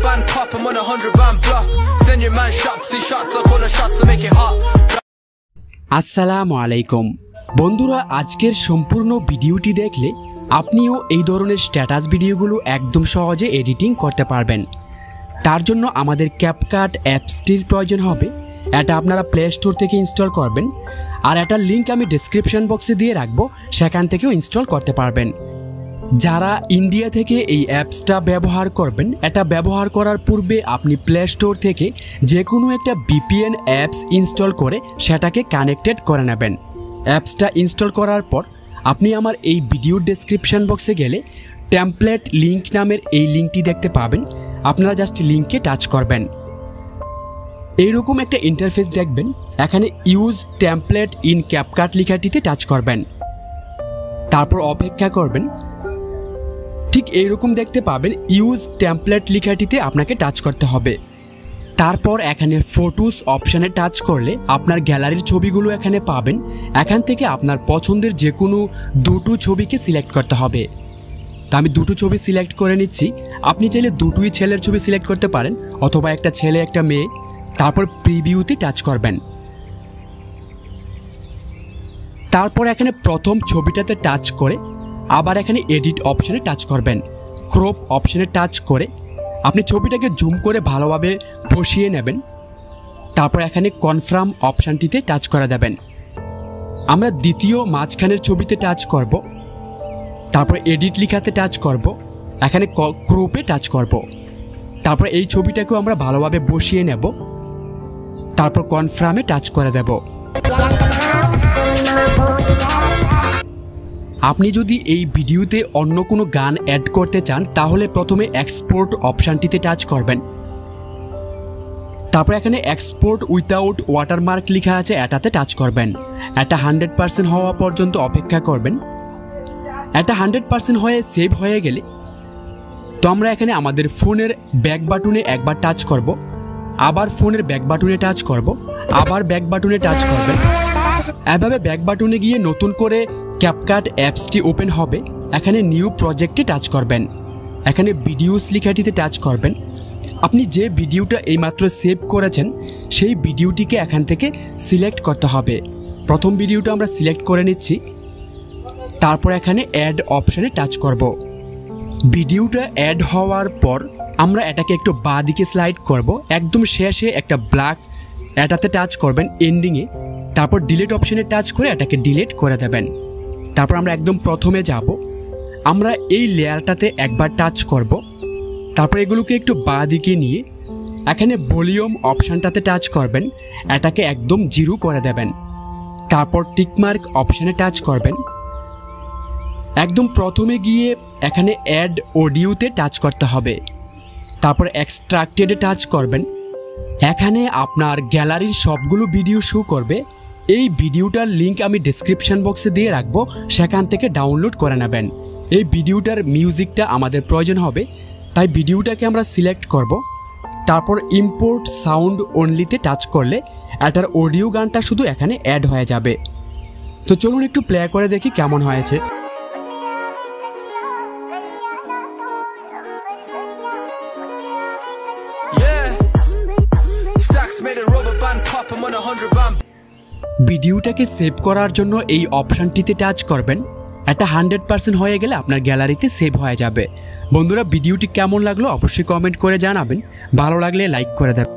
band pop, I'm on 100 band block. Send your man shots, see shots, look all the shots to make it hot. আসসালামু আলাইকুম বন্ধুরা, আজকের সম্পূর্ণ ভিডিওটি দেখলে আপনিও এই ধরনের স্ট্যাটাস ভিডিওগুলো একদম সহজে এডিটিং করতে পারবেন। তার জন্য আমাদের ক্যাপকাট অ্যাপসটির প্রয়োজন হবে। এটা আপনারা প্লে স্টোর থেকে ইনস্টল করবেন, আর এটার লিঙ্ক আমি ডেসক্রিপশন বক্সে দিয়ে রাখবো, সেখান থেকেও ইনস্টল করতে পারবেন। যারা ইন্ডিয়া থেকে এই অ্যাপসটা ব্যবহার করবেন, এটা ব্যবহার করার পূর্বে আপনি প্লে স্টোর থেকে যে কোনো একটা ভিপিএন অ্যাপস ইনস্টল করে সেটাকে কানেক্টেড করে নেবেন। অ্যাপসটা ইনস্টল করার পর আপনি আমার এই ভিডিওর ডেসক্রিপশন বক্সে গেলে টেমপ্লেট লিঙ্ক নামের এই লিঙ্কটি দেখতে পাবেন। আপনারা জাস্ট লিঙ্কে টাচ করবেন, এইরকম একটা ইন্টারফেস দেখবেন। এখানে ইউজ টেমপ্লেট ইন ক্যাপকাট লেখাটিতে টাচ করবেন, তারপর অপেক্ষা করবেন। ঠিক এইরকম দেখতে পাবেন। ইউজ টেমপ্লেট লেখাটিতে আপনাকে টাচ করতে হবে। তারপর এখানে ফটোস অপশানে টাচ করলে আপনার গ্যালারির ছবিগুলো এখানে পাবেন। এখান থেকে আপনার পছন্দের যে কোনো দুটো ছবিকে সিলেক্ট করতে হবে। তা আমি দুটো ছবি সিলেক্ট করে নিচ্ছি। আপনি চাইলে দুটোই ছেলের ছবি সিলেক্ট করতে পারেন, অথবা একটা ছেলে একটা মেয়ে। তারপর প্রিভিউতে টাচ করবেন। তারপর এখানে প্রথম ছবিটাতে টাচ করে আবার এখানে এডিট অপশানে টাচ করবেন। ক্রপ অপশানে টাচ করে আপনি ছবিটাকে জুম করে ভালোভাবে বসিয়ে নেবেন। তারপর এখানে কনফার্ম অপশানটিতে টাচ করে দেবেন। আমরা দ্বিতীয় মাঝখানের ছবিতে টাচ করব, তারপর এডিট লেখাতে টাচ করব, এখানে ক্রপে টাচ করব। তারপর এই ছবিটাকেও আমরা ভালোভাবে বসিয়ে নেব, তারপর কনফার্মে টাচ করে দেব। আপনি যদি এই ভিডিওতে অন্য কোনো গান অ্যাড করতে চান, তাহলে প্রথমে এক্সপোর্ট অপশানটিতে টাচ করবেন। তারপর এখানে এক্সপোর্ট উইথাউট ওয়াটারমার্ক লেখা আছে, এটাতে টাচ করবেন। এটা 100% হওয়া পর্যন্ত অপেক্ষা করবেন। এটা 100% হয়ে সেভ হয়ে গেলে তো আমরা এখানে আমাদের ফোনের ব্যাক বাটনে একবার টাচ করব, আবার ফোনের ব্যাক বাটনে টাচ করব, আবার ব্যাক বাটনে টাচ করবেন। এভাবে ব্যাক বাটনে গিয়ে নতুন করে ক্যাপকাট অ্যাপসটি ওপেন হবে। এখানে নিউ প্রজেক্টে টাচ করবেন, এখানে ভিডিওস লেখাটিতে টাচ করবেন। আপনি যে ভিডিওটা এইমাত্র সেভ করেছেন সেই ভিডিওটিকে এখান থেকে সিলেক্ট করতে হবে। প্রথম ভিডিওটা আমরা সিলেক্ট করে নিচ্ছি। তারপর এখানে অ্যাড অপশানে টাচ করব। ভিডিওটা অ্যাড হওয়ার পর আমরা এটাকে একটু বাঁ দিকে স্লাইড করব। একদম শেষে একটা ব্ল্যাক এটাতে টাচ করবেন এন্ডিংয়ে। তারপর ডিলিট অপশানে টাচ করে এটাকে ডিলিট করে দেবেন। তারপর আমরা একদম প্রথমে যাব, আমরা এই লেয়ারটাতে একবার টাচ করব। তারপর এগুলোকে একটু বাঁ দিকে নিয়ে এখানে ভলিউম অপশানটাতে টাচ করবেন, এটাকে একদম 0 করে দেবেন। তারপর টিকমার্ক অপশানে টাচ করবেন। একদম প্রথমে গিয়ে এখানে অ্যাড অডিওতে টাচ করতে হবে। তারপর এক্সট্রাক্টেডে টাচ করবেন। এখানে আপনার গ্যালারির সবগুলো ভিডিও শো করবে। এই ভিডিওটার লিঙ্ক আমি ডেসক্রিপশন বক্সে দিয়ে রাখবো, সেখান থেকে ডাউনলোড করে নেবেন। এই ভিডিওটার মিউজিকটা আমাদের প্রয়োজন হবে, তাই ভিডিওটাকে আমরা সিলেক্ট করব। তারপর ইম্পোর্ট সাউন্ড অনলিতে টাচ করলে এটার অডিও গানটা শুধু এখানে অ্যাড হয়ে যাবে। তো চলুন একটু প্লে করে দেখি কেমন হয়েছে। ভিডিওটাকে সেভ করার জন্য এই অপশানটিতে টাচ করবেন। এটা 100% হয়ে গেলে আপনার গ্যালারিতে সেভ হয়ে যাবে। বন্ধুরা, ভিডিওটি কেমন লাগলো অবশ্যই কমেন্ট করে জানাবেন। ভালো লাগলে লাইক করে দেবেন।